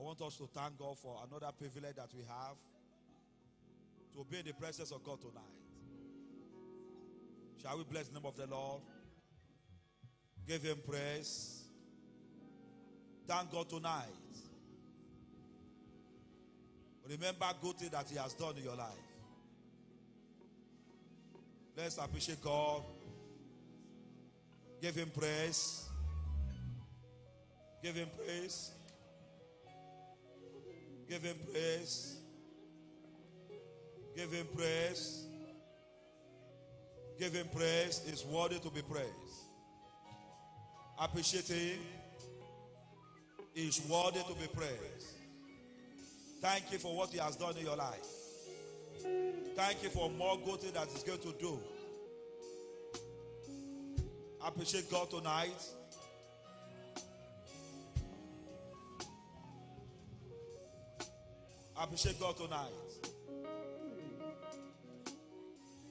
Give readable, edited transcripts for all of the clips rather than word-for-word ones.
want us to thank God for another privilege that we have to be in the presence of God tonight. Shall we bless the name of the Lord? Give him praise. Thank God tonight. Remember good things that he has done in your life. Let's appreciate God. Give him praise. Give him praise. Give him praise. Give him praise. Give him praise. He's worthy to be praised. Appreciate him. He's worthy to be praised. Thank you for what he has done in your life. Thank you for more good things that he's going to do. Appreciate God tonight. Appreciate God tonight.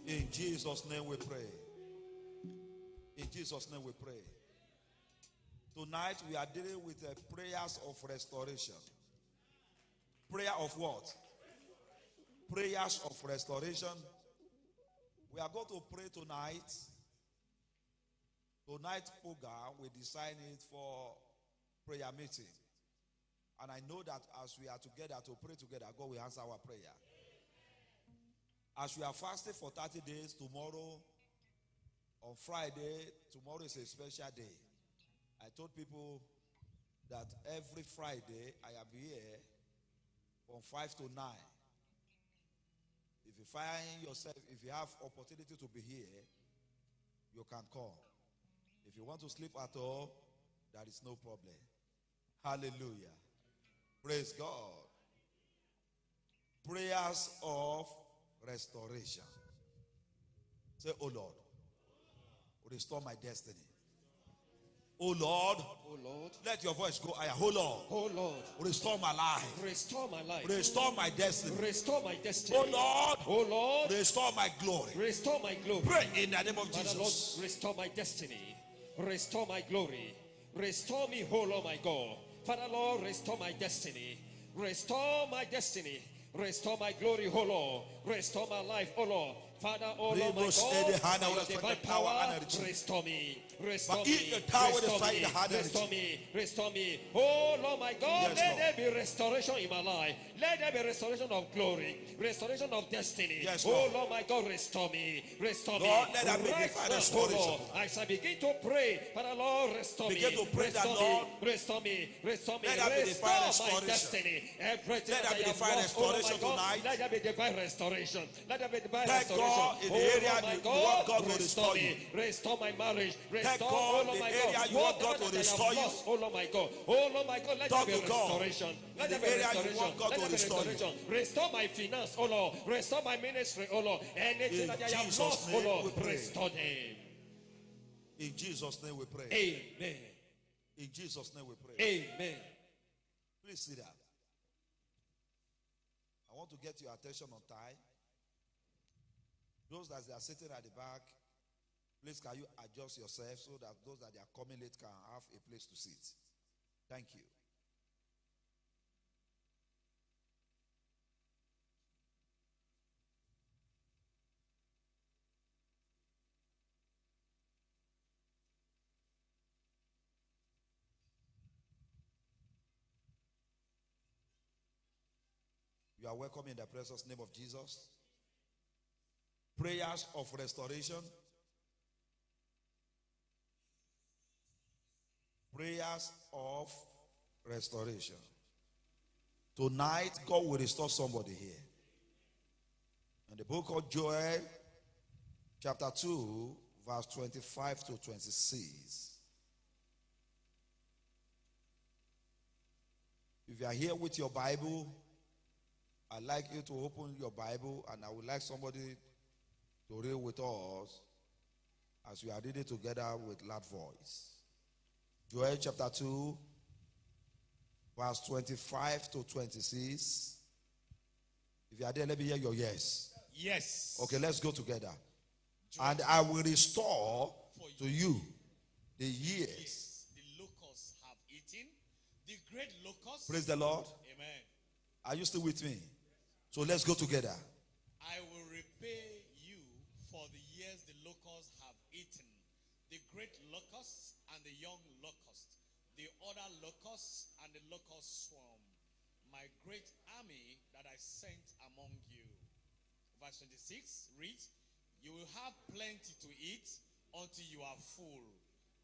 In Jesus' name we pray. In Jesus' name we pray. Tonight we are dealing with prayers of restoration. Prayer of what? Prayers of restoration. We are going to pray tonight. Tonight's program, we designed it for prayer meeting. And I know that as we are together to pray together, God will answer our prayer. As we are fasting for 30 days, tomorrow, on Friday, tomorrow is a special day. I told people that every Friday I am here from 5 to 9. If you find yourself, if you have opportunity to be here, you can come. If you want to sleep at all, there is no problem. Hallelujah. Praise God. Prayers of restoration. Say, oh Lord, restore my destiny. Oh Lord, let your voice go higher. Oh Lord, restore my life. Restore my life. Restore my destiny. Restore my destiny. Oh Lord, restore my glory. Restore my glory. Pray in the name of Father, Jesus. Lord, restore my destiny. Restore my glory. Restore me, oh Lord my God. Father, Lord, restore my destiny. Restore my destiny. Restore my glory, oh Lord. Restore my life, oh Lord. Father, oh Lord, my God, by your divine power, restore me. Restore me. Restore me. Restore me. Oh Lord, my God, yes, let there be restoration in my life. Let there be restoration of glory. Restoration of destiny. Yes, oh Lord, my God, restore me. Restore Lord, me. let there be divine restoration. Oh Lord, as I begin to pray, Father, Lord, restore me. Begin to pray that, Lord, restore me. Restore me. Let there be divine Restore my restoration. destiny. Everything Let there that be I have divine lost, oh Lord, my restoration God, tonight. let there be divine restoration. Let there be divine Thank restoration. God in the oh area Lord, my you want God to restore restore you. me. Restore my marriage. Thank Restore, God oh Lord, the my area God. you want God Whatever to that I restore have you. lost, oh Lord, my God. Oh Lord, my God, let Talk there be to God. restoration. Let In there the be area you restoration. want God Let to there be restore you. restoration. Restore my finance, oh Lord. Restore my ministry, oh Lord. Anything In that I have Jesus' lost, name oh Lord, we pray. restore them. In Jesus' name we pray. Amen. In Jesus' name we pray. Amen. Please sit down. I want to get your attention on time. Those that are sitting at the back, please can you adjust yourself so that those that are coming late can have a place to sit. Thank you. You are welcome in the precious name of Jesus. Prayers of restoration. Prayers of restoration. Tonight, God will restore somebody here. In the book of Joel, chapter 2, verse 25 to 26. If you are here with your Bible, I'd like you to open your Bible, and I would like somebody to read with us as we are reading together with loud voice. Joel chapter 2, verse 25 to 26. If you are there, let me hear your yes. Yes. Okay, let's go together. And I will restore to you the years the locusts have eaten, the great locusts. Praise the Lord. Amen. Are you still with me? So let's go together. I will repay you for the years the locusts have eaten, the great locusts and the young locusts, the other locusts and the locust swarm, my great army that I sent among you. Verse 26 reads, you will have plenty to eat until you are full,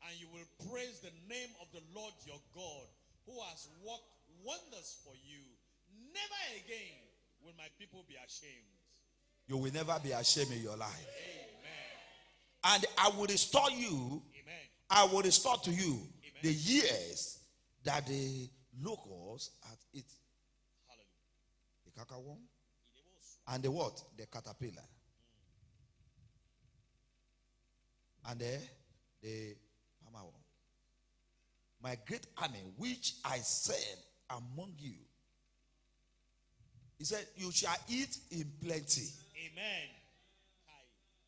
and you will praise the name of the Lord your God, who has worked wonders for you. Never again will my people be ashamed. You will never be ashamed in your life. Amen. And I will restore you. Amen. I will restore to you Amen. the years that the locusts had eaten. Hallelujah. The cacaworm and the what? The caterpillar. And the palmer worm. My great army, which I send among you. He said, you shall eat in plenty. Amen.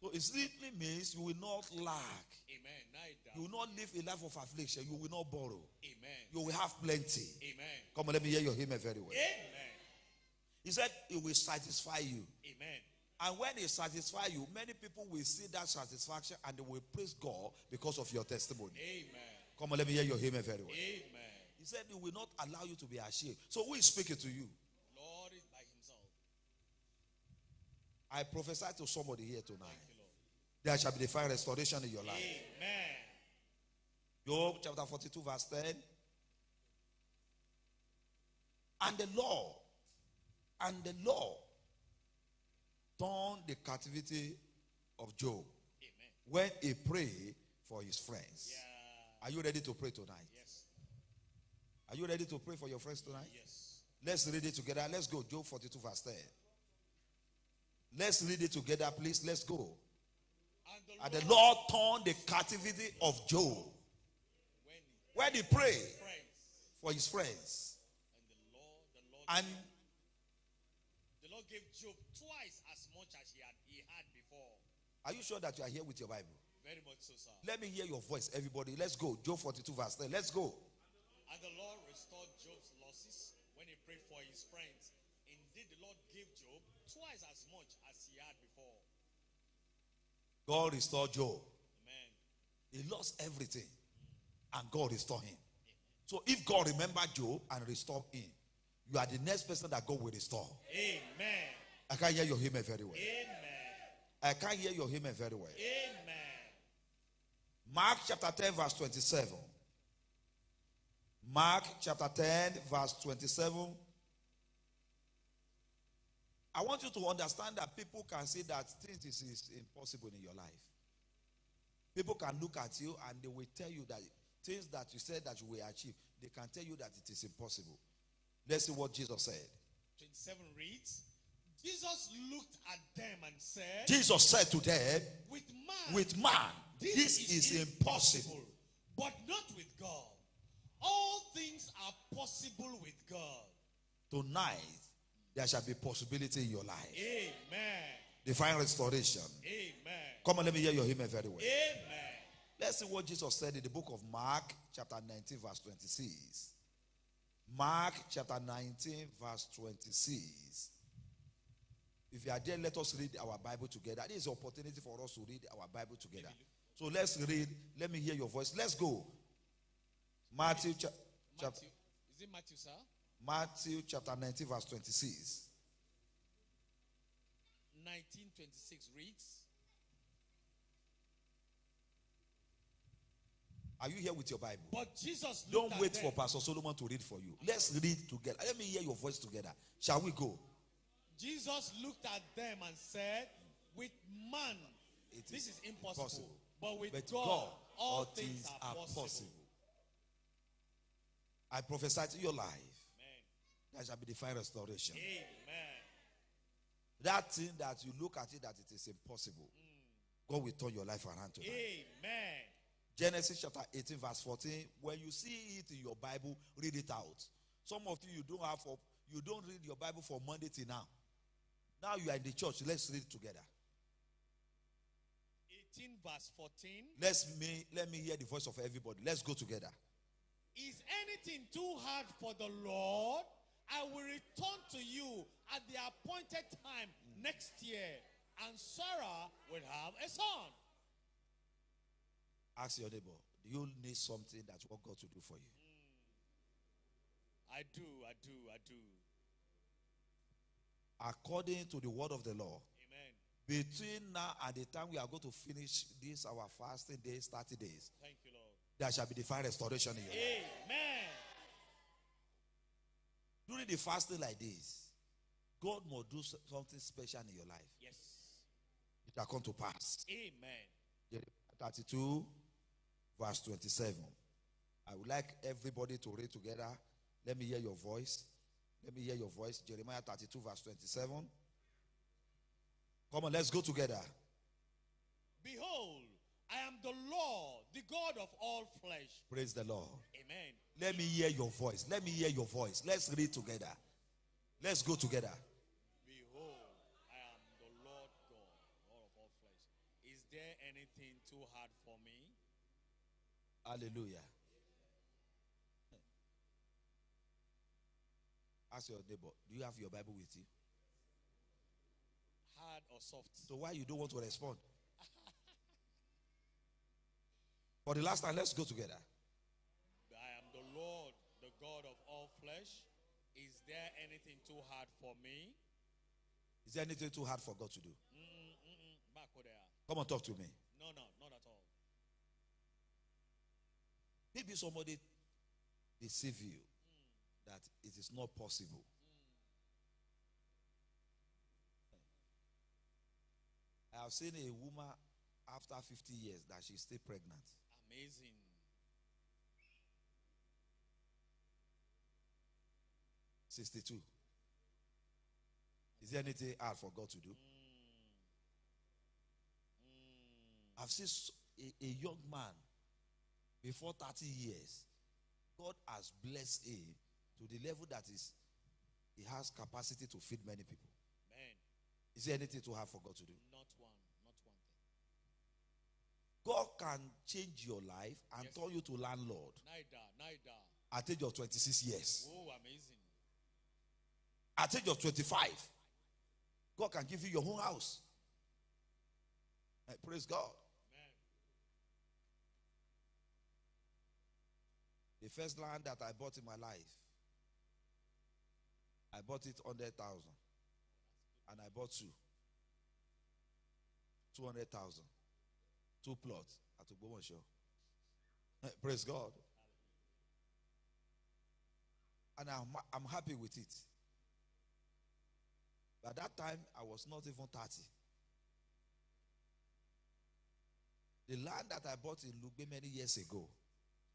So it simply means you will not lack. Amen. Neither. You will not live a life of affliction. You will not borrow. Amen. You will have plenty. Amen. Come on, let me hear your amen very well. Amen. He said, it will satisfy you. Amen. And when it satisfies you, many people will see that satisfaction and they will praise God because of your testimony. Amen. Come on, let me hear your amen very well. Amen. He said, he will not allow you to be ashamed. So who is speaking to you? Lord is by himself. I prophesy to somebody here tonight. Thank you, Lord. There shall be divine restoration in your life. Amen. Job chapter 42 verse 10. And the Lord turned the captivity of Job Amen. when he prayed for his friends. Yeah. Are you ready to pray tonight? Yes. Are you ready to pray for your friends tonight? Yes. Let's read it together. Let's go. Job 42 verse 10. Let's read it together, please. Let's go. And the Lord turned the captivity of Job when he prayed friends, for his friends. and And the Lord gave Job twice as much as he had before. are you sure that you are here with your Bible? Very much so, sir. Let me hear your voice, everybody. Let's go. Job 42 verse 10. Let's go. And the Lord restored Job's losses when he prayed for his friends. Indeed, the Lord gave Job twice as much as he had before. God restored Job. Amen. He lost everything. And God restored him. So if God remembered Job and restored him, you are the next person that God will restore. Amen. I can't hear your amen very well. Amen. I can't hear your amen very well. Amen. Mark chapter 10 verse 27. Mark chapter 10 verse 27. I want you to understand that people can say that things is impossible in your life. People can look at you and they will tell you that things that you said that you will achieve, they can tell you that it is impossible. Let's see what Jesus said. 27 reads, Jesus looked at them and said, Jesus said to them, with man, this is impossible. But not with God. All things are possible with God. Tonight, there shall be possibility in your life. Amen. Divine restoration. Amen. Come on, let me hear your amen very well. Amen. Let's see what Jesus said in the book of Mark, chapter 19, verse 26. Mark, chapter 19, verse 26. If you are there, let us read our Bible together. This is an opportunity for us to read our Bible together. So let's read. Let me hear your voice. Let's go. Matthew, chapter. Is it Matthew, sir? Matthew, chapter 19, verse 26. 19:26 reads, Are you here with your Bible? but Jesus looked Don't at wait them. for Pastor Solomon to read for you. Let's read together. Let me hear your voice together. Shall we go? Jesus looked at them and said, with man, this is impossible. But with God, all things are possible. I prophesy to your life. Amen. There shall be divine restoration. Amen. That thing that you look at it that it is impossible, God will turn your life around tonight. Amen. Genesis chapter 18 verse 14. When you see it in your Bible, read it out. Some of you you don't read your Bible for Monday till now. Now you are in the church. Let's read it together. 18 verse 14. Let me hear the voice of everybody. Let's go together. Is anything too hard for the Lord? I will return to you at the appointed time next year, and Sarah will have a son. Ask your neighbor, do you need something that you want God to do for you? I do. According to the word of the Lord, Amen. between now and the time we are going to finish this our fasting days, 30 days, Thank you, Lord. there shall be divine restoration in your life. Amen. During the fasting like this, God must do something special in your life. Yes. It shall come to pass. Amen. Jeremiah 32, verse 27. I would like everybody to read together. Let me hear your voice. Let me hear your voice. Jeremiah 32, verse 27. Come on, let's go together. Behold, I am the Lord, the God of all flesh. Praise the Lord. Amen. Let me hear your voice. Let me hear your voice. Let's read together. Let's go together. Behold, I am the Lord God, God of all flesh. Is there anything too hard for me? Hallelujah. Ask your neighbor, do you have your Bible with you? Hard or soft? So why you don't want to respond? For the last time, let's go together. I am the Lord, the God of all flesh. Is there anything too hard for me? Is there anything too hard for God to do? Back there. Come on, talk to me. No, not at all. Maybe somebody deceive you that it is not possible. I have seen a woman after 50 years that she's still pregnant. Amazing. $62. Is there anything hard for God to do? I've seen a young man before 30 years. God has blessed him to the level that he has capacity to feed many people. Man, Is there anything too hard for God to do? not one thing. God can change your life and Yes. turn you to landlord Neither. at the age of 26 years. Oh, amazing. At the age of 25, God can give you your own house. Praise God. Man. The first land that I bought in my life, I bought it 100,000. And I bought 200,000. 2 plots at Ogbomoso. Praise God. And I'm happy with it. By that time, I was not even 30. The land that I bought in Lugbe many years ago,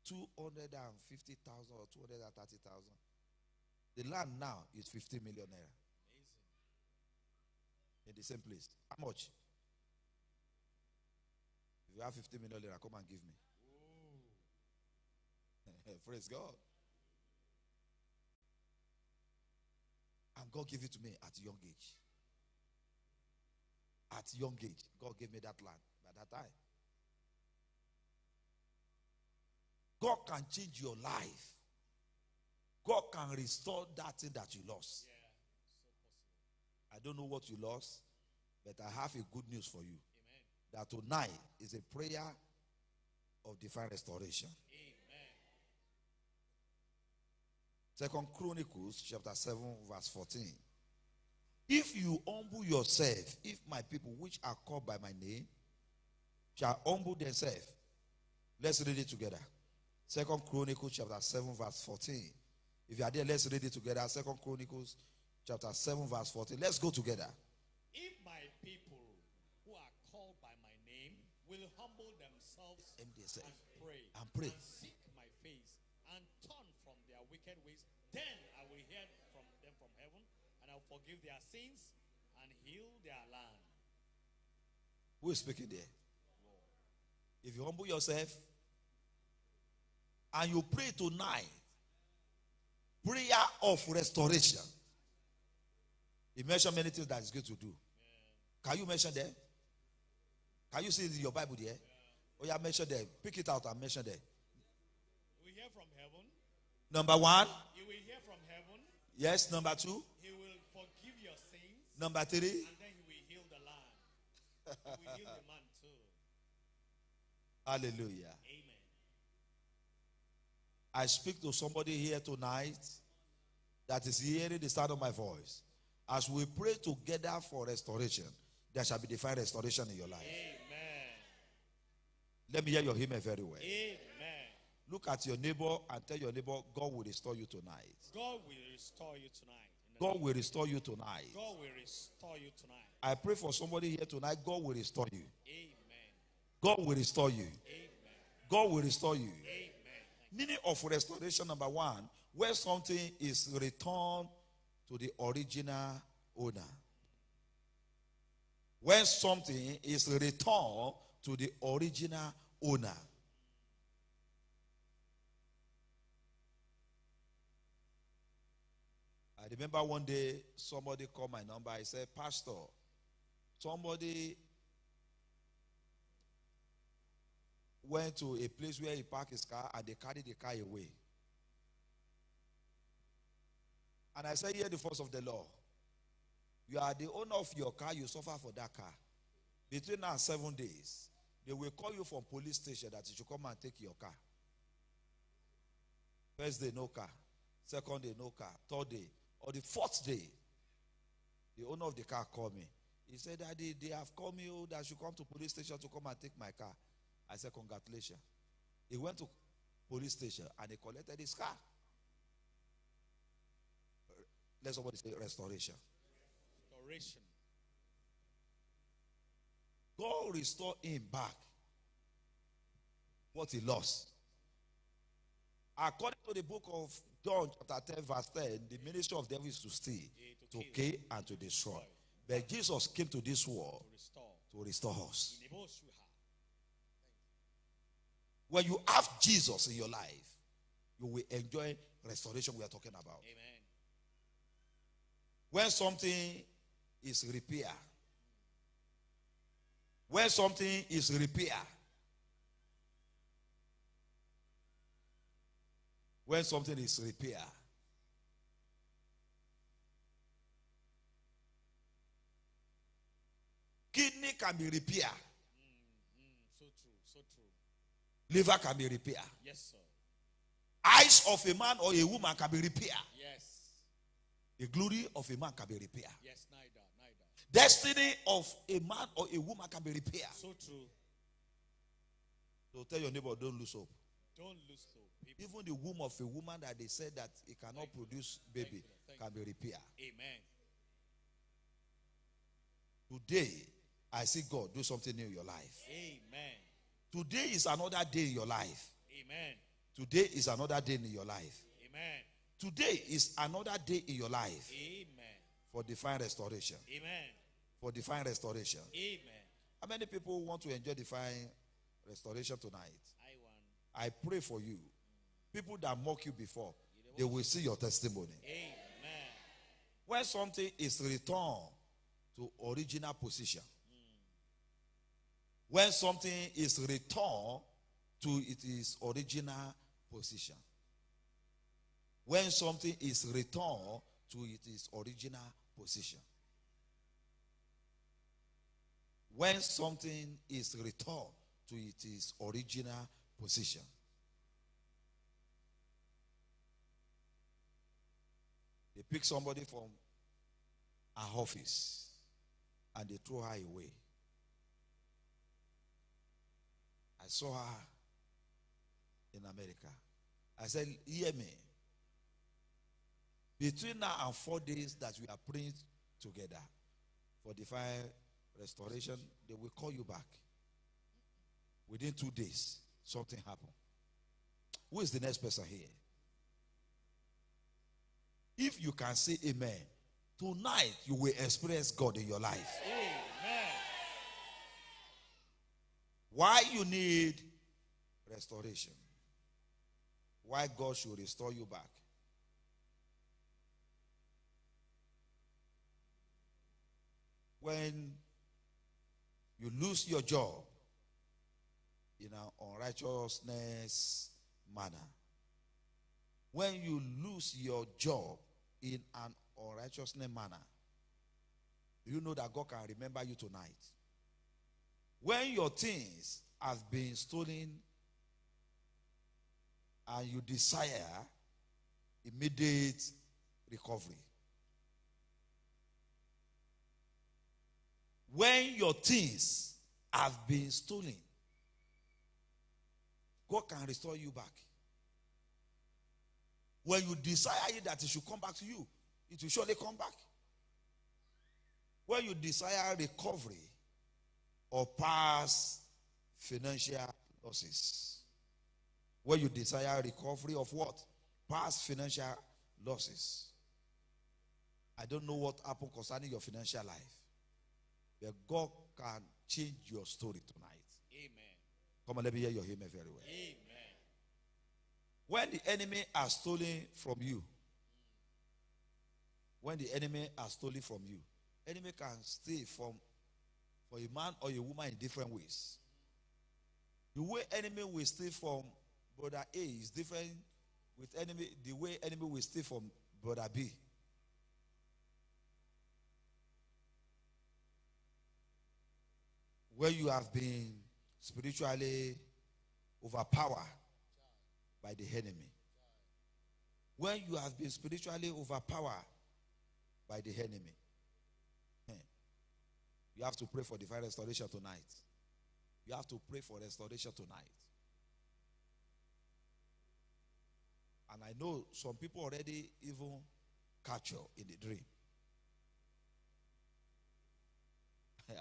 250,000 or 230,000. The land now is 50 million naira. Amazing. In the same place. How much? If you have 50 million naira, come and give me. Praise God. And God gave it to me at a young age. At a young age, God gave me that land by that time. God can change your life. God can restore that thing that you lost. Yeah, so possible. I don't know what you lost, but I have a good news for you. Amen. That tonight is a prayer of divine restoration. Amen. 2 Chronicles chapter 7 verse 14. If you humble yourself, if my people which are called by my name shall humble themselves. Let's read it together. 2 Chronicles chapter 7 verse 14. If you are there, let's read it together. 2 Chronicles chapter 7 verse 14. Let's go together. If my people who are called by my name will humble themselves Themselves. and pray And seek my face and turn from their wicked ways, then I will hear from them from heaven, and I will forgive their sins and heal their land. Who is speaking there? If you humble yourself and you pray tonight, prayer of restoration. He mentioned many things that is good to do. Can you mention them? Can you see it in your Bible there? Oh yeah, mention them. Pick it out and mention them. We hear from heaven, Number one. He will hear from heaven. Yes. Number two. He will forgive your sins. Number three. And then he will heal the land. He will heal the man too. Hallelujah. Amen. I speak to somebody here tonight that is hearing the sound of my voice. As we pray together for restoration, there shall be divine restoration in your life. Amen. Let me hear your amen very well. Amen. Look at your neighbor and tell your neighbor, God will restore you tonight. God will restore you tonight. God will restore you tonight. God will restore you tonight. I pray for somebody here tonight, God will restore you. Amen. God will restore you. Amen. God will restore you. Amen. Meaning of restoration, number one, where something is returned to the original owner. When something is returned to the original owner. I remember one day somebody called my number. I said, Pastor, somebody went to a place where he parked his car and they carried the car away. And I said, hear the force of the law. You are the owner of your car, you suffer for that car. Between now and 7 days, they will call you from police station that you should come and take your car. First day, no car. Second day, no car. Third day. Or the fourth day, the owner of the car called me. He said, Daddy, they have called me that I should come to police station to come and take my car. I said, congratulations. He went to police station and he collected his car. Let somebody say restoration. Restoration. God restored him back what he lost. According to the book of John chapter 10 verse 10, the ministry of the devil is to steal, to kill, and to destroy. But Jesus came to this world to restore us. When you have Jesus in your life, you will enjoy restoration we are talking about. Amen. When something is repaired, when something is repaired, when something is repaired, kidney can be repaired. So true, so true. Liver can be repaired. Yes, sir. Eyes of a man or a woman can be repaired. Yes. The glory of a man can be repaired. Yes, neither. Destiny of a man or a woman can be repaired. So true. So tell your neighbor, don't lose hope. Don't lose hope. People. Even the womb of a woman that they said that it cannot produce baby can be repaired. Amen. Today, I see God do something new in your life. Amen. Today is another day in your life. Amen. Today is another day in your life. Amen. Today is another day in your life Amen. for divine restoration. Amen. For divine restoration. Amen. How many people want to enjoy divine restoration tonight? I want. I pray for you. People that mock you before, they will see your testimony. Amen. When something is returned to original position, when something is returned to its original position, when something is returned to its original position, when something is returned to its original position, they pick somebody from her office and they throw her away. I saw her in America. I said, hear me. Between now and 4 days that we are praying together for divine restoration, they will call you back. Within 2 days, something happened. Who is the next person here? If you can say amen, tonight you will experience God in your life. Amen. Why you need restoration? Why God should restore you back? When you lose your job in an unrighteousness manner, When you lose your job in an unrighteousness manner, you know that God can remember you tonight. When your things have been stolen and you desire immediate recovery. When your things have been stolen, God can restore you back. When you desire it that it should come back to you, it will surely come back. When you desire recovery or past financial losses, when you desire recovery of what? Past financial losses. I don't know what happened concerning your financial life, but God can change your story tonight. Amen. Come on, let me hear your amen very well. Amen. When the enemy has stolen from you, when the enemy has stolen from you, enemy can steal for a man or a woman in different ways. The way enemy will steal from brother A is different with the way enemy will steal from brother B. Where you have been spiritually overpowered by the enemy. When you have been spiritually overpowered by the enemy, you have to pray for divine restoration tonight. You have to pray for restoration tonight. And I know some people already even capture in the dream.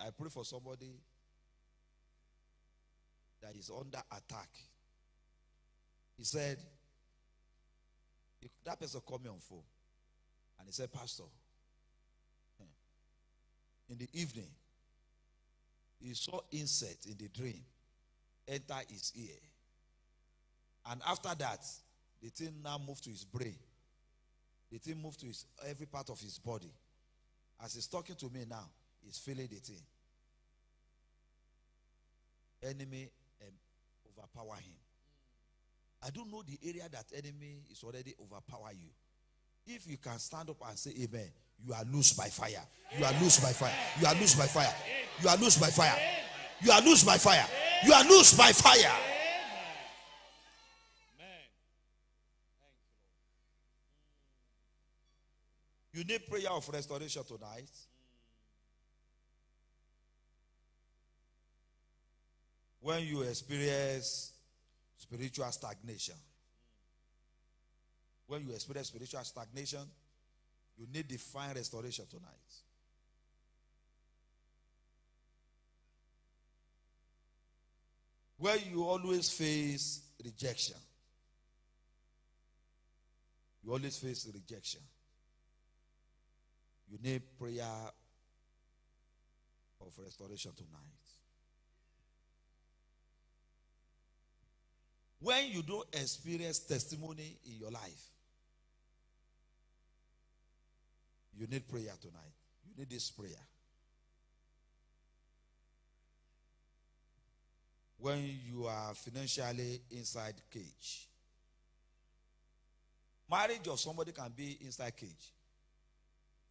I pray for somebody that is under attack. He said, that person called me on phone. And he said, Pastor, in the evening, he saw insect in the dream enter his ear. And after that, the thing now moved to his brain. The thing moved to every part of his body. As he's talking to me now, he's feeling the thing. Enemy overpower him. I don't know the area that enemy is already overpower you. If you can stand up and say amen, you are loose by fire. You are loose by fire. You are loose by fire. You are loose by fire. You are loose by fire. You are loose by fire. You need prayer of restoration tonight. When you experience spiritual stagnation. When you experience spiritual stagnation, you need divine restoration tonight. Where you always face rejection. You always face rejection. You need prayer of restoration tonight. When you don't experience testimony in your life, you need prayer tonight. You need this prayer. When you are financially inside cage. Marriage of somebody can be inside cage.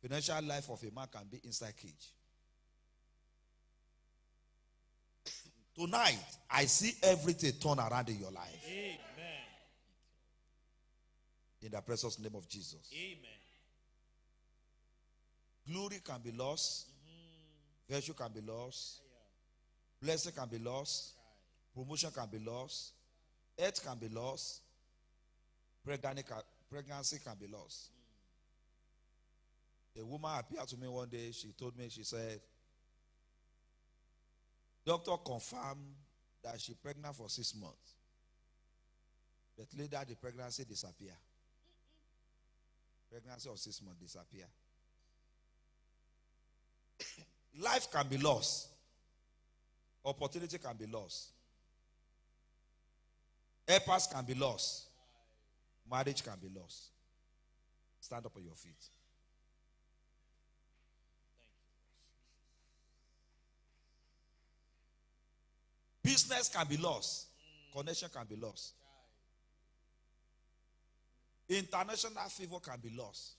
Financial life of a man can be inside cage. Tonight, I see everything turn around in your life. Amen. In the precious name of Jesus. Amen. Glory can be lost. Virtue can be lost. Blessing can be lost. Promotion can be lost. Health can be lost. Pregnancy can be lost. A woman appeared to me one day. She told me, she said, doctor confirmed that she's pregnant for 6 months. But later the pregnancy disappeared. Pregnancy of 6 months disappeared. Life can be lost. Opportunity can be lost. Helpers can be lost. Marriage can be lost. Stand up on your feet. Business can be lost. Connection can be lost. International favor can be lost.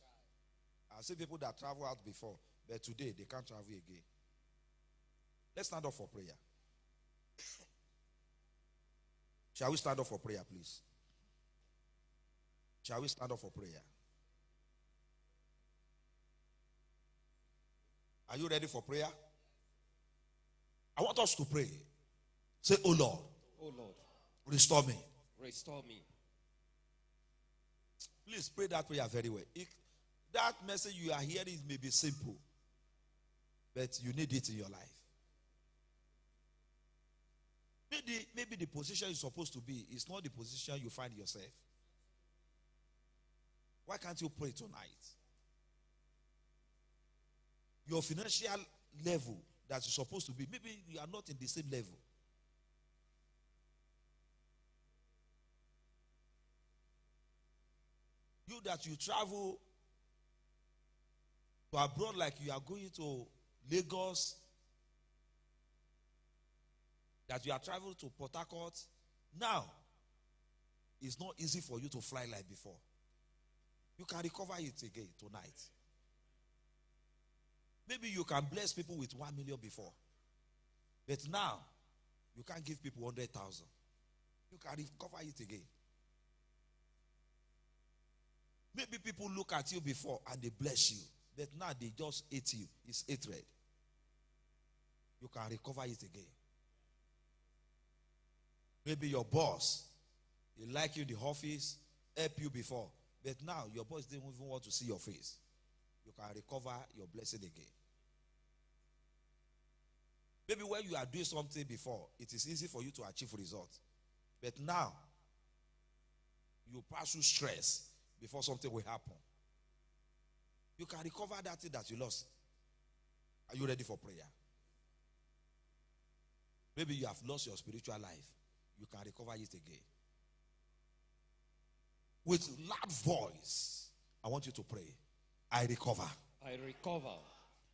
I see people that travel out before, but today they can't travel again. Let's stand up for prayer. Shall we stand up for prayer, please? Shall we stand up for prayer? Are you ready for prayer? I want us to pray. Say, oh Lord. Oh Lord. Restore me. Restore me. Please pray that prayer very well. That message you are hearing may be simple, but you need it in your life. Maybe the position you're supposed to be is not the position you find yourself. Why can't you pray tonight? Your financial level that you're supposed to be, maybe you are not in the same level. You that you travel to abroad like you are going to Lagos, that you are traveling to Port Harcourt, now it's not easy for you to fly like before. You can recover it again tonight. Maybe you can bless people with 1 million before, but now you can't give people 100,000. You can recover it again. Maybe people look at you before and they bless you, but now they just hate you. It's hatred. You can recover it again. Maybe your boss, he like you in the office, help you before, but now your boss didn't even want to see your face. You can recover your blessing again. Maybe when you are doing something before, it is easy for you to achieve results. But now, you pass through stress before something will happen. You can recover that thing that you lost. Are you ready for prayer? Maybe you have lost your spiritual life. You can recover it again. With loud voice, I want you to pray. I recover. I recover.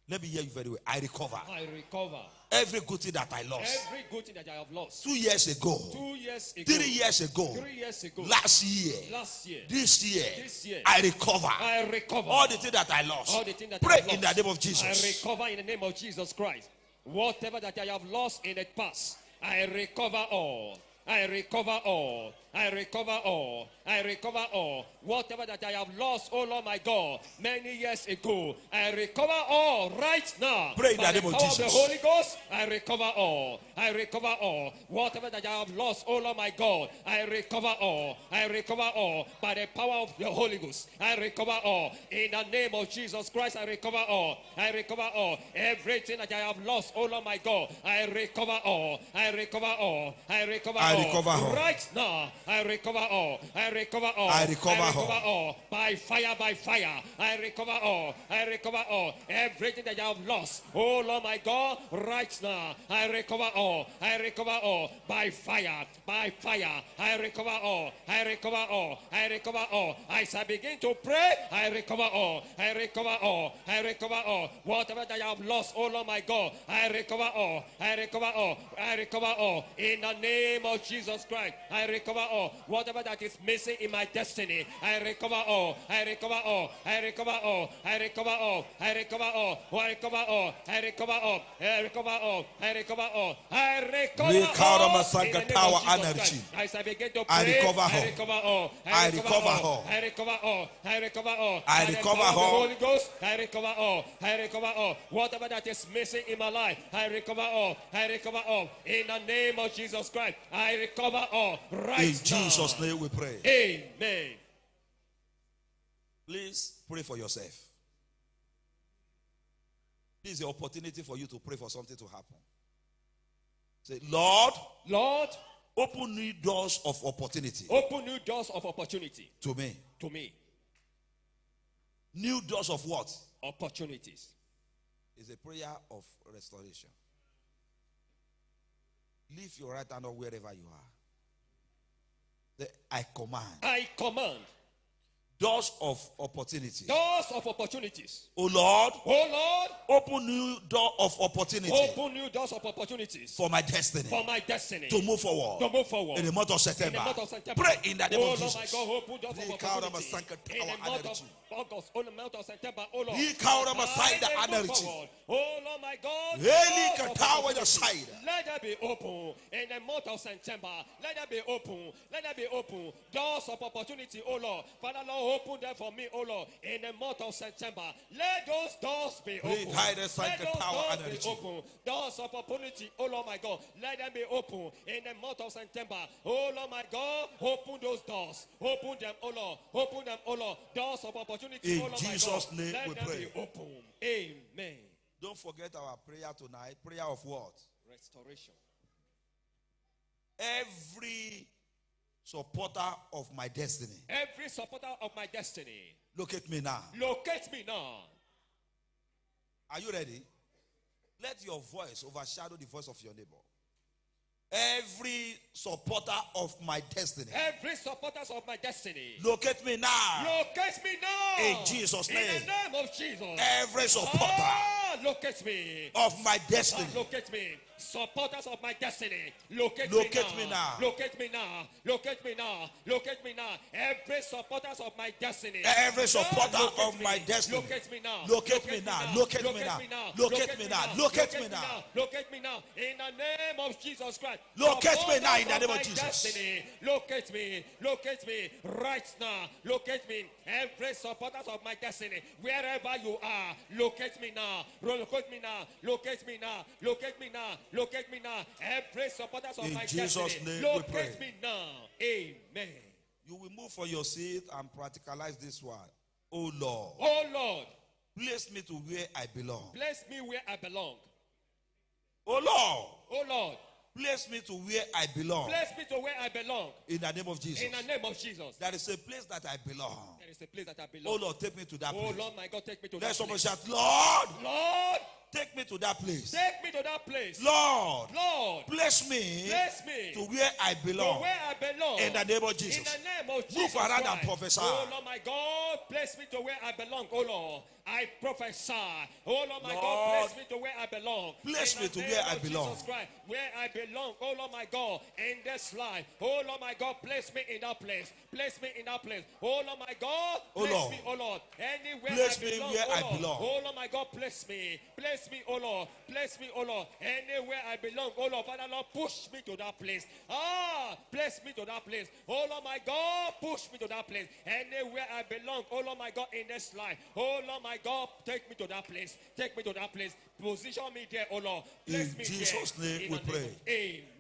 Let me hear you very well. I recover. I recover. Every good thing that I lost. Every good thing that I have lost. 2 years ago. 2 years ago. 3 years ago. 3 years ago. Last year. Last year. This year. This year. I recover. I recover. All the things that I lost. All the things that Pray I have lost. in the name of Jesus. I recover in the name of Jesus Christ. Whatever that I have lost in the past, I recover all. I recover all. I recover all. I recover all. Whatever that I have lost, oh Lord my God, many years ago, I recover all right now. Pray in By the name of power Jesus. the Holy Ghost, I recover all. I recover all. Whatever that I have lost, oh Lord my God, I recover all. I recover all. By the power of the Holy Ghost, I recover all. In the name of Jesus Christ, I recover all. I recover all. Everything that I have lost, oh Lord my God, I recover all. I recover all. I recover all. I recover all. Right now, I recover all. I recover all. I recover all. By fire, by fire. I recover all. I recover all. Everything that I have lost, oh Lord my God, right now, I recover all. I recover all. By fire, by fire. I recover all. I recover all. I recover all. As I begin to pray, I recover all. I recover all. I recover all. Whatever that I have lost, oh Lord my God, I recover all. I recover all. I recover all. In the name of Jesus Christ, I recover all. Whatever that is missing in my destiny, I recover all. I recover all. I recover all. I recover all. I recover all. I recover all. I recover all. I recover all. I recover all. I recover all. In the name of Jesus Christ, as I begin to pray, I recover all. I recover all. I recover all. I recover all. I recover all. I By the recover power of the all. Holy Ghost, I recover all. I recover all. Whatever that is missing in my life, I recover all. I recover all. In the name of Jesus Christ, I recover all. Right In now. Jesus' name we pray. Amen. Please pray for yourself. This is the opportunity for you to pray for something to happen. Say, Lord, Lord, open new doors of opportunity open new doors of opportunity to me. to me. New doors of what? Opportunities. It's a prayer of restoration. Leave your right hand up wherever you are. Say, I command I command doors of opportunity. Doors of opportunities. Oh Lord, Oh Lord, open new door of opportunity open new doors of opportunities for my destiny for my destiny to move forward. to move forward. In the month of In September. the month of September. Pray in the name Oh of Lord, my Jesus. God, open doors of Ni kaura opportunity. masanka In the tawa month of anarchi. August, on the month of September, oh Lord. Ni kaura I masaida may move anarchi. forward. Oh Lord, my God. Heli doors of katawa ya opportunity. side. Let there be open. In the month of September, let there be open. Let there be open. Doors of opportunity, oh Lord. Father, Lord, open them for me, oh Lord. In the month of September, let those doors be open. hide the Let sanka those tawa doors be anarchi. open. Doors of opportunity, oh Lord, my God. Let them be open. In the month of September, oh Lord, my God, open those doors. Open them, oh Lord. Open them, oh Lord. Doors of opportunity, In oh Lord, Jesus' my God. name Let we them pray. be open. Amen. Don't forget our prayer tonight. Prayer of what? Restoration. Every supporter of my destiny, Every supporter of my destiny, locate me now. locate me now. Are you ready? Let your voice overshadow the voice of your neighbor. Every supporter of my destiny, Every supporters of my destiny, locate me now. locate me now. In Jesus' In name. the name of Jesus. Every supporter Locate me. of my destiny, Locate me. Supporters of my destiny. Locate Locate me me now. now. Locate me now. Locate me now. Locate me now. Every supporters of my destiny. every supporter Locate of me. my destiny, Locate me now. locate me now. Locate me now. Locate me now. Locate me now. Locate me now. In the name of Jesus Christ. Locate me now in the Supporters name of my Jesus. destiny. Locate me. Locate me right now. Locate me. Every supporters of my destiny. Wherever you are. Locate me now. Locate me now. Locate me now. Locate me now. Locate me now. Every supporters of In my Jesus' destiny. name we Locate pray. me now. Amen. You will move for your seat and practicalize this one. Oh Lord, Oh Lord, place me to where I belong. bless me where I belong. Oh Lord, Oh Lord, place me to where I belong. bless me to where I belong. In the name of Jesus. In the name of Jesus. There is a place that I belong. There is a place that I Oh belong. Lord, take me to that Oh place. Lord, my God, take me to Let that someone place. shout, Lord, Lord, take me to that place. take me to that place. Lord, Lord, place me bless me to where I to belong. where I belong. In the name of In Jesus. the name of Jesus. Move around and Christ. prophesy. Oh Lord, my God, bless me to where I belong. Oh Lord, I prophesy. Oh Lord, my Lord, God, bless me to where I belong. bless In me the to name where I of belong. Jesus Christ, where I belong. Oh Lord, my God, in this life. Oh Lord, my God, place me in that place. Place me in that place. Oh Lord, my God, Oh, bless Lord. me. Oh Lord, anywhere Place I me belong. where oh I Lord. belong. Oh Lord, my God, bless me. Bless me, oh Lord. Bless me, oh Lord. Anywhere I belong. Oh Lord, Father Lord, push me to that place. Bless me to that place. Oh Lord, my God, push me to that place. Anywhere I belong. Oh Lord, my God, in this life. Oh Lord, my God, take me to that place. Take me to that place. Position me there, oh Lord. Bless In me Jesus' there. name In we the name pray. of-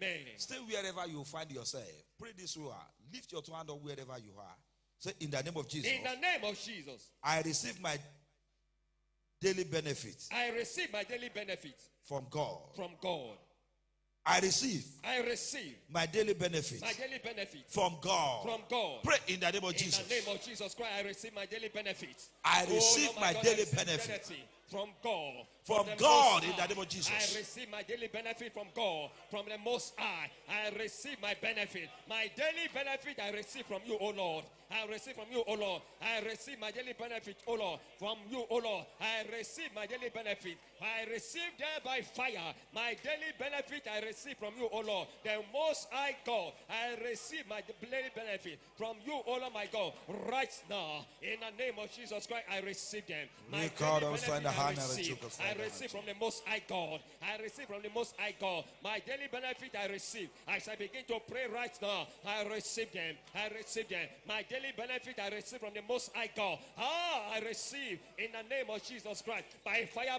Amen. Stay wherever you find yourself. Pray this way. Lift your two hand up wherever you are. Say, in the name of Jesus, In the name of Jesus, I receive my daily benefits I receive my daily benefits from God. from God. I receive I receive my daily benefits my daily benefits from God. from God. Pray in the name of In Jesus. the name of Jesus Christ, I receive my daily benefits. I receive Lord, my God, daily I receive benefit benefit from God. from the God Most in the High. name of Jesus. I receive my daily benefit from God, from the Most High. I receive my benefit. My daily benefit I receive from you, O Lord. I receive from you, O Lord. I receive my daily benefit, O Lord, from you, O Lord. I receive my daily benefit. I receive there by fire. My daily benefit I receive from you, O Lord. The Most High God. I receive my daily benefit from you, O Lord, my God. Right now, in the name of Jesus Christ, I receive them. My daily benefit I receive from the Most High God. I receive from the Most High God. My daily benefit I receive. As I begin to pray right now, I receive them. I receive them. My daily benefit I receive from the Most High God. I receive in the name of Jesus Christ. By fire,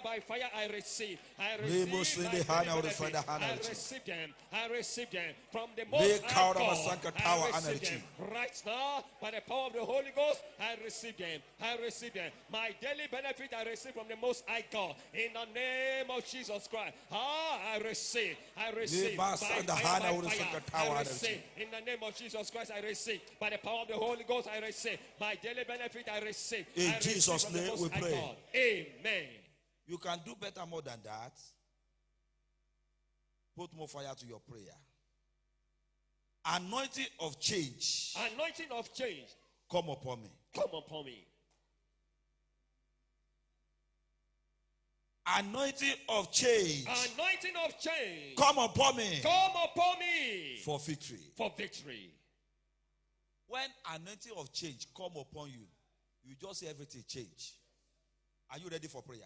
I receive. I receive my daily benefit. I receive them. I receive them from the Most High God. I receive them right now by the power of the Holy Ghost. I receive them. I receive them. My daily benefit I receive from the Most High God. In the name of Jesus Christ. I receive. I receive. By fire, I receive. In the name of Jesus Christ, I receive. By the power of the Holy Ghost, I receive. My daily benefit, I receive. In I receive Jesus' from the name Most we High pray. God. Amen. You can do better more than that. Put more fire to your prayer. Anointing of change Anointing of change come upon me. come upon me. Anointing of change. Anointing of change. Come upon me. Come upon me. For victory. For victory. When anointing of change come upon you, you just see everything change. Are you ready for prayer?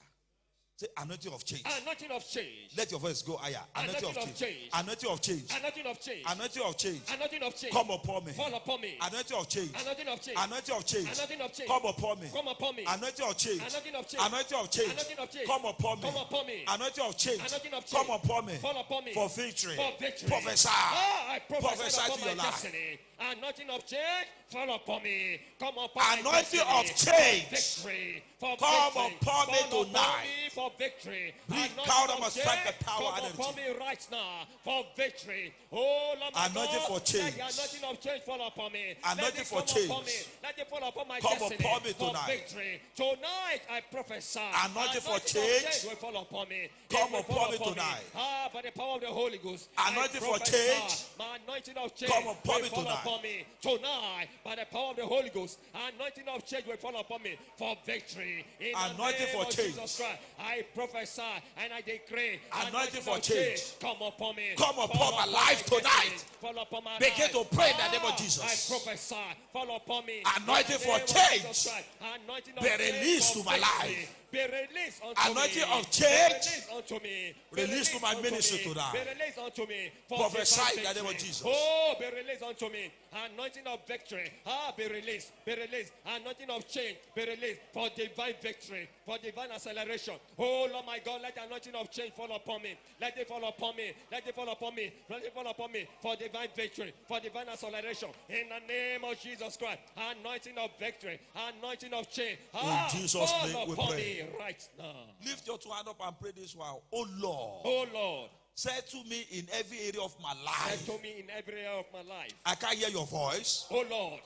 Say anointing of change. Anointing of change. Let your voice go higher. Anointing of change. Anointing of change. Anointing of change. Anointing of change. Anointing of change. Come upon me. Fall upon me. Anointing of change. Anointing of change. Anointing of change. Anointing of change. Come upon me. Come upon me. Anointing of change. Anointing of change. Anointing of change. Anointing of change. Come upon me. Come upon me. Anointing of change. Anointing of change. Come upon me. Fall upon me. For victory. For victory. Prophesy. I prophesy Prophesy upon to my your life. destiny. Anointing of change. Fall upon me. Come upon my Anointing destiny. of change. Victory. For Come victory. upon me Fall tonight. me for victory. Bring Anointing power of must change. strike the power Come energy. upon me right now for victory. Oh Lord, my Anointing God, for change. Let the anointing of change fall upon me. Anointing Let it for come upon change. me. Let it fall upon my Come destiny. upon me for tonight. victory. Tonight I prophesy. Anointing for of change. will fall upon me. Come It will upon fall me upon tonight. By the power of the Holy Ghost. Anointing I for prophesy. change. My anointing of change Come upon will me fall tonight. upon me. Tonight, by the power of the Holy Ghost, anointing of change will fall upon me for victory. In Anointing the name for of change. Jesus Christ, I prophesy and I decree. Anointing for of change. Come upon me. Come upon Fall my life destiny. tonight. Fall upon my Begin life. to pray in the name of Jesus. I prophesy. Fall upon me. Anointing In the for name of change. Jesus Christ. Anointing of Be change released for to my victory. life. Be released unto Anointing me. of change. Be released unto me. Be Released to my unto ministry me. tonight. Be released unto me. For Prophesy divine in the name of victory. Jesus. Oh, be released unto me. Anointing of victory. Be released. Be released. Anointing of change. Be released for divine victory. For divine acceleration. Oh, Lord my God, let the anointing of change fall upon me. Let it fall upon me. Let it fall upon me. Let it fall upon me for divine victory. For divine acceleration. In the name of Jesus Christ. Anointing of victory. Anointing of change. In Jesus' fall name we upon pray. me right now. Lift your two hand up and pray this one. Oh Lord. Oh Lord, Settle me in every area of my say life. to me in every area of my life. I can't hear your voice. Oh Lord,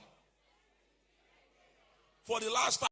For the last time.